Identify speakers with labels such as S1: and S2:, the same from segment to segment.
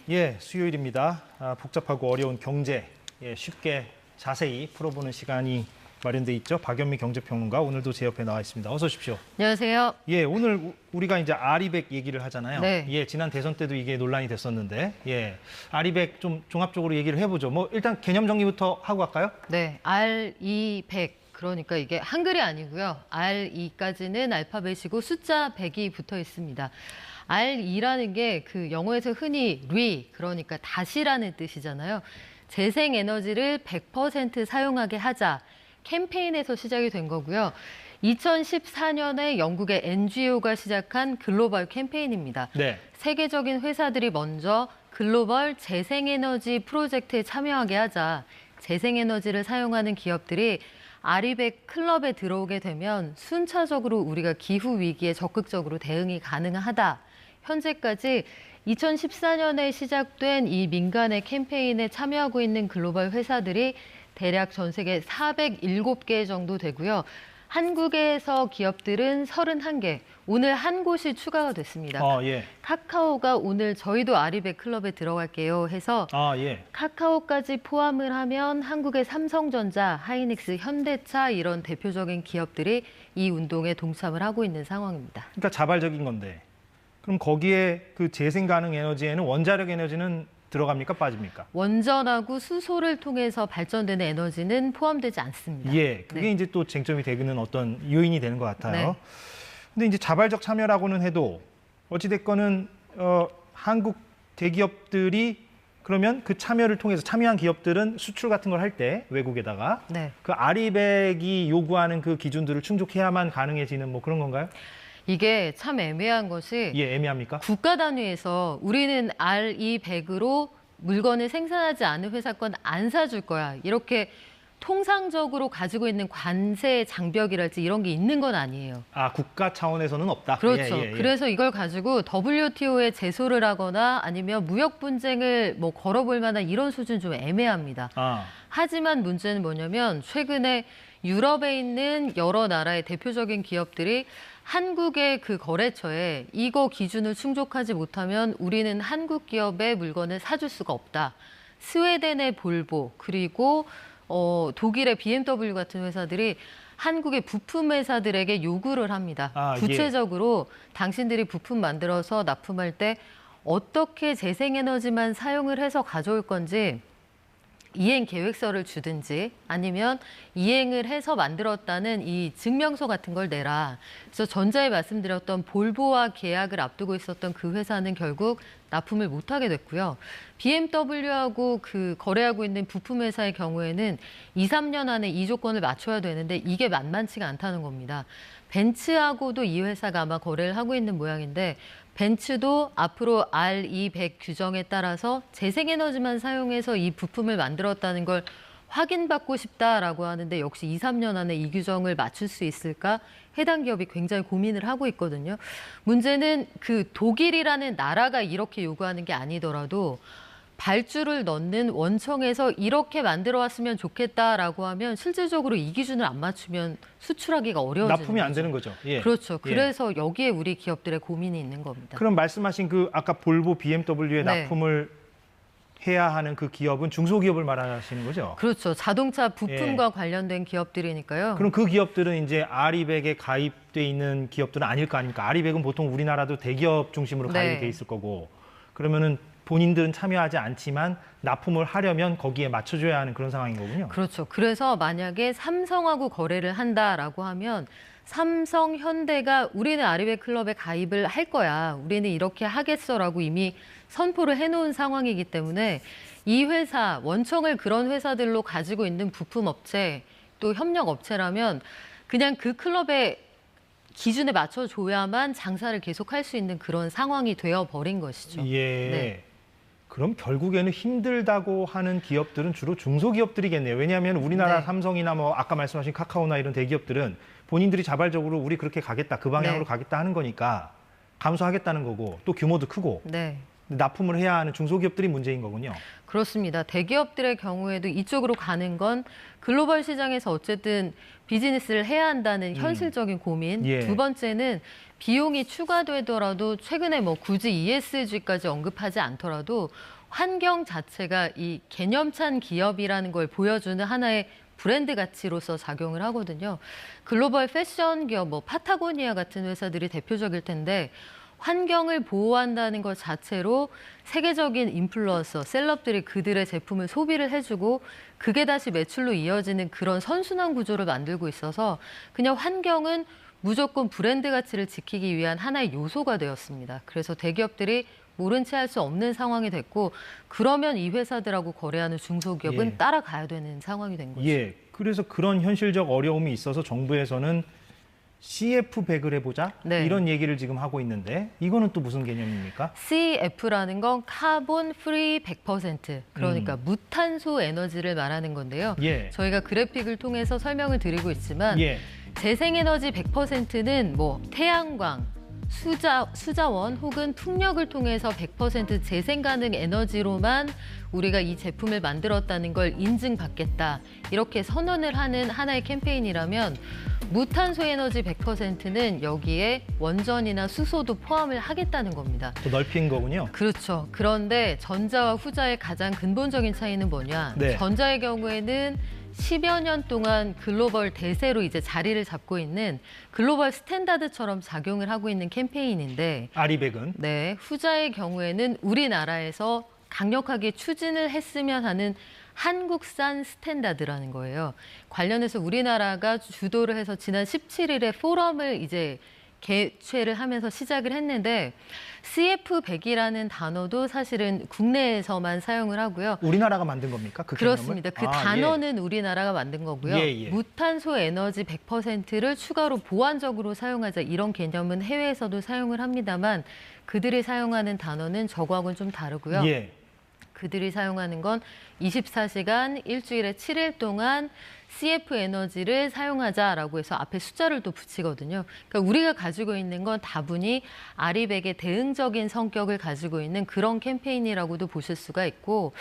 S1: 예, 수요일입니다. 복잡하고 어려운 경제 쉽게 자세히 풀어보는 시간이 마련돼 있죠. 박연미 경제평론가 오늘도 제 옆에 나와 있습니다. 어서 오십시오.
S2: 안녕하세요.
S1: 예, 오늘 우리가 이제 아리백 얘기를 하잖아요.
S2: 네.
S1: 예, 지난 대선 때도 이게 논란이 됐었는데, 예, 아리백 좀 종합적으로 얘기를 해보죠. 뭐 일단 개념 정리부터 하고 갈까요?
S2: 네, R200 그러니까 이게 한글이 아니고요. R2까지는 알파벳이고 숫자 100이 붙어 있습니다. R2라는 게 그 영어에서 흔히 그러니까 다시라는 뜻이잖아요. 재생에너지를 100% 사용하게 하자 캠페인에서 시작이 된 거고요. 2014년에 영국의 NGO가 시작한 글로벌 캠페인입니다.
S1: 네.
S2: 세계적인 회사들이 먼저 글로벌 재생에너지 프로젝트에 참여하게 하자 재생에너지를 사용하는 기업들이 아리백 클럽에 들어오게 되면 순차적으로 우리가 기후 위기에 적극적으로 대응이 가능하다. 현재까지 2014년에 시작된 이 민간의 캠페인에 참여하고 있는 글로벌 회사들이 대략 전 세계 407개 정도 되고요. 한국에서 기업들은 31개, 오늘 한 곳이 추가가 됐습니다.
S1: 예.
S2: 카카오가 오늘 저희도 아리백 클럽에 들어갈게요 해서
S1: 예.
S2: 카카오까지 포함을 하면 한국의 삼성전자, 하이닉스, 현대차 이런 대표적인 기업들이 이 운동에 동참을 하고 있는 상황입니다.
S1: 그러니까 자발적인 건데, 그럼 거기에 그 재생 가능 에너지에는 원자력 에너지는 들어갑니까? 빠집니까?
S2: 원전하고 수소를 통해서 발전되는 에너지는 포함되지 않습니다.
S1: 예, 그게
S2: 네.
S1: 이제 또 쟁점이 되는 어떤 요인이 되는 것 같아요.
S2: 네.
S1: 근데 이제 자발적 참여라고는 해도 어찌됐건은 한국 대기업들이 그러면 그 참여를 통해서 참여한 기업들은 수출 같은 걸 할 때 외국에다가
S2: 네.
S1: 그 아리백이 요구하는 그 기준들을 충족해야만 가능해지는 뭐 그런 건가요?
S2: 이게 참 애매한 것이
S1: 예, 애매합니까?
S2: 국가 단위에서 우리는 R200으로 물건을 생산하지 않은 회사 건 안 사줄 거야. 이렇게 통상적으로 가지고 있는 관세 장벽이랄지 이런 게 있는 건 아니에요.
S1: 국가 차원에서는 없다.
S2: 그렇죠.
S1: 예.
S2: 그래서 이걸 가지고 WTO에 제소를 하거나 아니면 무역 분쟁을 뭐 걸어볼 만한 이런 수준 좀 애매합니다. 하지만 문제는 뭐냐면 최근에 유럽에 있는 여러 나라의 대표적인 기업들이 한국의 그 거래처에 이거 기준을 충족하지 못하면 우리는 한국 기업의 물건을 사줄 수가 없다. 스웨덴의 볼보 그리고 독일의 BMW 같은 회사들이 한국의 부품 회사들에게 요구를 합니다. 구체적으로 당신들이 부품 만들어서 납품할 때 어떻게 재생에너지만 사용을 해서 가져올 건지 이행 계획서를 주든지 아니면 이행을 해서 만들었다는 이 증명서 같은 걸 내라. 그래서 전자에 말씀드렸던 볼보와 계약을 앞두고 있었던 그 회사는 결국 납품을 못하게 됐고요. BMW하고 그 거래하고 있는 부품 회사의 경우에는 2, 3년 안에 이 조건을 맞춰야 되는데 이게 만만치가 않다는 겁니다. 벤츠하고도 이 회사가 아마 거래를 하고 있는 모양인데 벤츠도 앞으로 R200 규정에 따라서 재생에너지만 사용해서 이 부품을 만들었다는 걸 확인받고 싶다라고 하는데 역시 2, 3년 안에 이 규정을 맞출 수 있을까? 해당 기업이 굉장히 고민을 하고 있거든요. 문제는 그 독일이라는 나라가 이렇게 요구하는 게 아니더라도 발주를 넣는 원청에서 이렇게 만들어 왔으면 좋겠다라고 하면 실질적으로 이 기준을 안 맞추면 수출하기가 어려워지는
S1: 납품이 안 되는 거죠. 예.
S2: 그렇죠. 그래서 여기에 우리 기업들의 고민이 있는 겁니다.
S1: 그럼 말씀하신 그 아까 볼보, BMW에 납품을 해야 하는 그 기업은 중소기업을 말하시는 거죠?
S2: 그렇죠. 자동차 부품과 관련된 기업들이니까요.
S1: 그럼 그 기업들은 이제 아리백에 가입돼 있는 기업들은 아닐 거 아닙니까? 아리백은 보통 우리나라도 대기업 중심으로 가입이 돼 있을 거고 그러면은 본인들은 참여하지 않지만 납품을 하려면 거기에 맞춰줘야 하는 그런 상황인 거군요.
S2: 그렇죠. 그래서 만약에 삼성하고 거래를 한다라고 하면 삼성, 현대가 우리는 아리백 클럽에 가입을 할 거야. 우리는 이렇게 하겠어라고 이미 선포를 해놓은 상황이기 때문에 이 회사, 원청을 그런 회사들로 가지고 있는 부품업체 또 협력업체라면 그냥 그 클럽의 기준에 맞춰줘야만 장사를 계속할 수 있는 그런 상황이 되어버린 것이죠.
S1: 예.
S2: 네.
S1: 그럼 결국에는 힘들다고 하는 기업들은 주로 중소기업들이겠네요. 왜냐하면 우리나라 삼성이나 뭐 아까 말씀하신 카카오나 이런 대기업들은 본인들이 자발적으로 우리 그렇게 가겠다, 그 방향으로 가겠다 하는 거니까 감수하겠다는 거고 또 규모도 크고 납품을 해야 하는 중소기업들이 문제인 거군요.
S2: 그렇습니다. 대기업들의 경우에도 이쪽으로 가는 건 글로벌 시장에서 어쨌든 비즈니스를 해야 한다는 현실적인 고민. 두 번째는 비용이 추가되더라도 최근에 뭐 굳이 ESG까지 언급하지 않더라도 환경 자체가 이 개념찬 기업이라는 걸 보여주는 하나의 브랜드 가치로서 작용을 하거든요. 글로벌 패션 기업, 뭐 파타고니아 같은 회사들이 대표적일 텐데 환경을 보호한다는 것 자체로 세계적인 인플루언서, 셀럽들이 그들의 제품을 소비를 해주고 그게 다시 매출로 이어지는 그런 선순환 구조를 만들고 있어서 그냥 환경은 무조건 브랜드 가치를 지키기 위한 하나의 요소가 되었습니다. 그래서 대기업들이 모른 채 할 수 없는 상황이 됐고 그러면 이 회사들하고 거래하는 중소기업은 따라가야 되는 상황이 된 거죠.
S1: 그래서 그런 현실적 어려움이 있어서 정부에서는 CF100을 해보자 이런 얘기를 지금 하고 있는데 이거는 또 무슨 개념입니까?
S2: CF라는 건 카본 프리 100% 그러니까 무탄소 에너지를 말하는 건데요. 저희가 그래픽을 통해서 설명을 드리고 있지만 재생에너지 100%는 뭐 태양광, 수자원 혹은 풍력을 통해서 100% 재생 가능 에너지로만 우리가 이 제품을 만들었다는 걸 인증받겠다. 이렇게 선언을 하는 하나의 캠페인이라면 무탄소 에너지 100%는 여기에 원전이나 수소도 포함을 하겠다는 겁니다.
S1: 더 넓힌 거군요.
S2: 그렇죠. 그런데 전자와 후자의 가장 근본적인 차이는 뭐냐? 전자의 경우에는 10여 년 동안 글로벌 대세로 이제 자리를 잡고 있는 글로벌 스탠다드처럼 작용을 하고 있는 캠페인인데
S1: 아리백은?
S2: 후자의 경우에는 우리나라에서 강력하게 추진을 했으면 하는 한국산 스탠다드라는 거예요. 관련해서 우리나라가 주도를 해서 지난 17일에 포럼을 이제 개최를 하면서 시작을 했는데 CF100이라는 단어도 사실은 국내에서만 사용을 하고요.
S1: 우리나라가 만든 겁니까? 그
S2: 그렇습니다. 그 단어는 우리나라가 만든 거고요. 무탄소 에너지 100%를 추가로 보완적으로 사용하자 이런 개념은 해외에서도 사용을 합니다만 그들이 사용하는 단어는 저거하고는 좀 다르고요. 그들이 사용하는 건 24시간 일주일에 7일 동안 CF 에너지를 사용하자라고 해서 앞에 숫자를 또 붙이거든요. 그러니까 우리가 가지고 있는 건 다분히 아리백의 대응적인 성격을 가지고 있는 그런 캠페인이라고도 보실 수가 있고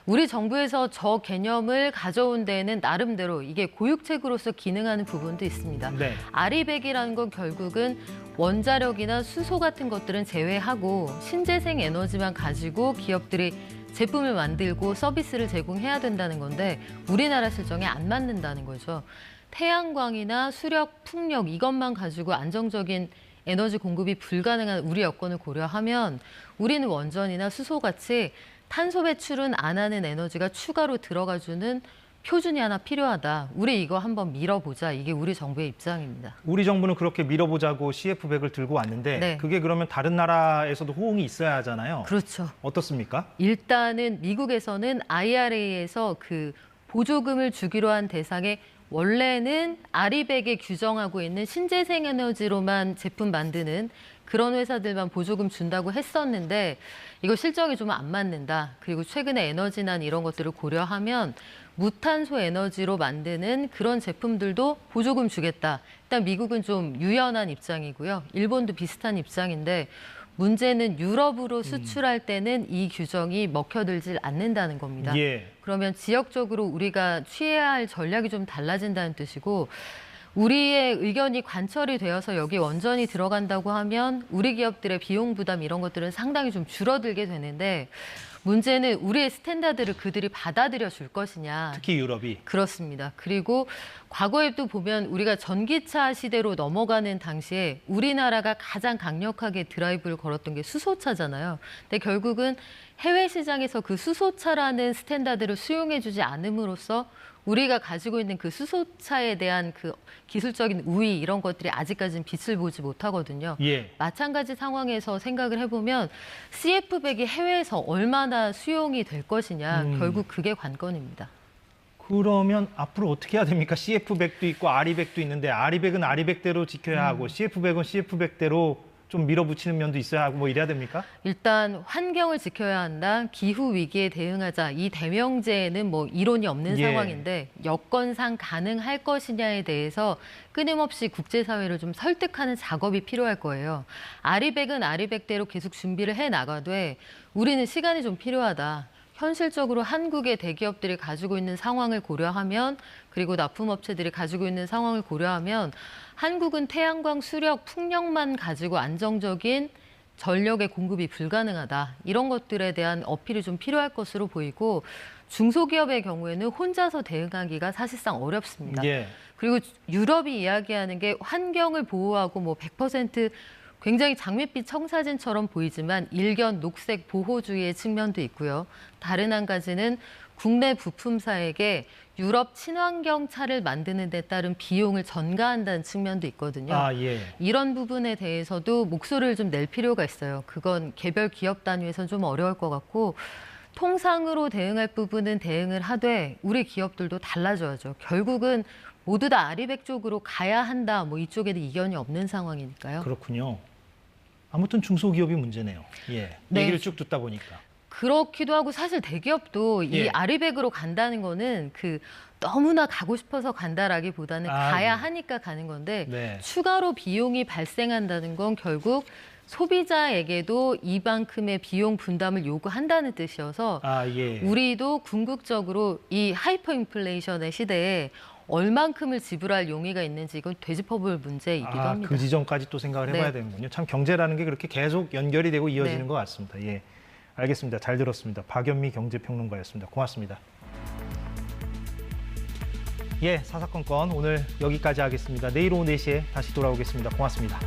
S2: 우리 정부에서 저 개념을 가져온 데에는 나름대로 이게 고육책으로서 기능하는 부분도 있습니다. 아리백이라는 건 결국은 원자력이나 수소 같은 것들은 제외하고 신재생 에너지만 가지고 기업들이 제품을 만들고 서비스를 제공해야 된다는 건데 우리나라 실정에 안 맞는다는 거죠. 태양광이나 수력, 풍력 이것만 가지고 안정적인 에너지 공급이 불가능한 우리 여건을 고려하면 우리는 원전이나 수소같이 탄소 배출은 안 하는 에너지가 추가로 들어가주는 표준이 하나 필요하다. 우리 이거 한번 밀어보자. 이게 우리 정부의 입장입니다.
S1: 우리 정부는 그렇게 밀어보자고 CF100을 들고 왔는데 그게 그러면 다른 나라에서도 호응이 있어야 하잖아요.
S2: 그렇죠.
S1: 어떻습니까?
S2: 일단은 미국에서는 IRA에서 그 보조금을 주기로 한 대상에 원래는 아리백에 규정하고 있는 신재생 에너지로만 제품 만드는 그런 회사들만 보조금 준다고 했었는데 이거 실정이 좀 안 맞는다. 그리고 최근에 에너지난 이런 것들을 고려하면 무탄소 에너지로 만드는 그런 제품들도 보조금 주겠다. 일단 미국은 좀 유연한 입장이고요. 일본도 비슷한 입장인데 문제는 유럽으로 수출할 때는 이 규정이 먹혀들질 않는다는 겁니다. 그러면 지역적으로 우리가 취해야 할 전략이 좀 달라진다는 뜻이고 우리의 의견이 관철이 되어서 여기 원전이 들어간다고 하면 우리 기업들의 비용 부담 이런 것들은 상당히 좀 줄어들게 되는데 문제는 우리의 스탠다드를 그들이 받아들여 줄 것이냐.
S1: 특히 유럽이.
S2: 그렇습니다. 그리고 과거에 또 보면 우리가 전기차 시대로 넘어가는 당시에 우리나라가 가장 강력하게 드라이브를 걸었던 게 수소차잖아요. 근데 결국은 해외 시장에서 그 수소차라는 스탠다드를 수용해주지 않음으로써 우리가 가지고 있는 그 수소차에 대한 그 기술적인 우위 이런 것들이 아직까지는 빛을 보지 못하거든요. 마찬가지 상황에서 생각을 해보면 CF100이 해외에서 얼마나 수용이 될 것이냐. 결국 그게 관건입니다.
S1: 그러면 앞으로 어떻게 해야 됩니까? CF100도 있고 아리백도 있는데 아리백은 아리백대로 지켜야 하고 CF100은 CF100대로 좀 밀어붙이는 면도 있어야 하고 뭐 이래야 됩니까? 일단
S2: 환경을 지켜야 한다. 기후 위기에 대응하자. 이 대명제에는 뭐 이론이 없는 상황인데 여건상 가능할 것이냐에 대해서 끊임없이 국제사회를 좀 설득하는 작업이 필요할 거예요. 아리백은 아리백대로 계속 준비를 해 나가되 우리는 시간이 좀 필요하다. 현실적으로 한국의 대기업들이 가지고 있는 상황을 고려하면 그리고 납품업체들이 가지고 있는 상황을 고려하면 한국은 태양광, 수력, 풍력만 가지고 안정적인 전력의 공급이 불가능하다. 이런 것들에 대한 어필이 좀 필요할 것으로 보이고 중소기업의 경우에는 혼자서 대응하기가 사실상 어렵습니다.
S1: 예.
S2: 그리고 유럽이 이야기하는 게 환경을 보호하고 뭐 100% 굉장히 장밋빛 청사진처럼 보이지만 일견 녹색 보호주의의 측면도 있고요. 다른 한 가지는 국내 부품사에게 유럽 친환경 차를 만드는 데 따른 비용을 전가한다는 측면도 있거든요.
S1: 예.
S2: 이런 부분에 대해서도 목소리를 좀 낼 필요가 있어요. 그건 개별 기업 단위에서는 좀 어려울 것 같고 통상으로 대응할 부분은 대응을 하되 우리 기업들도 달라져야죠. 결국은 모두 다 아리백 쪽으로 가야 한다. 뭐 이쪽에도 이견이 없는 상황이니까요.
S1: 그렇군요. 아무튼 중소기업이 문제네요. 예.
S2: 네.
S1: 얘기를 쭉 듣다 보니까.
S2: 그렇기도 하고 사실 대기업도 이
S1: 예.
S2: 아리백으로 간다는 거는 너무나 가고 싶어서 간다라기보다는 가야 하니까 가는 건데
S1: 네.
S2: 추가로 비용이 발생한다는 건 결국 소비자에게도 이만큼의 비용 분담을 요구한다는 뜻이어서
S1: 예.
S2: 우리도 궁극적으로 이 하이퍼 인플레이션의 시대에 얼만큼을 지불할 용의가 있는지 이건 되짚어볼 문제이기도 합니다.
S1: 그 지점까지 또 생각을 해봐야 되는군요. 참 경제라는 게 그렇게 계속 연결이 되고 이어지는 것 같습니다. 예, 알겠습니다. 잘 들었습니다. 박연미 경제평론가였습니다. 고맙습니다. 예, 사사건건 오늘 여기까지 하겠습니다. 내일 오후 4시에 다시 돌아오겠습니다. 고맙습니다.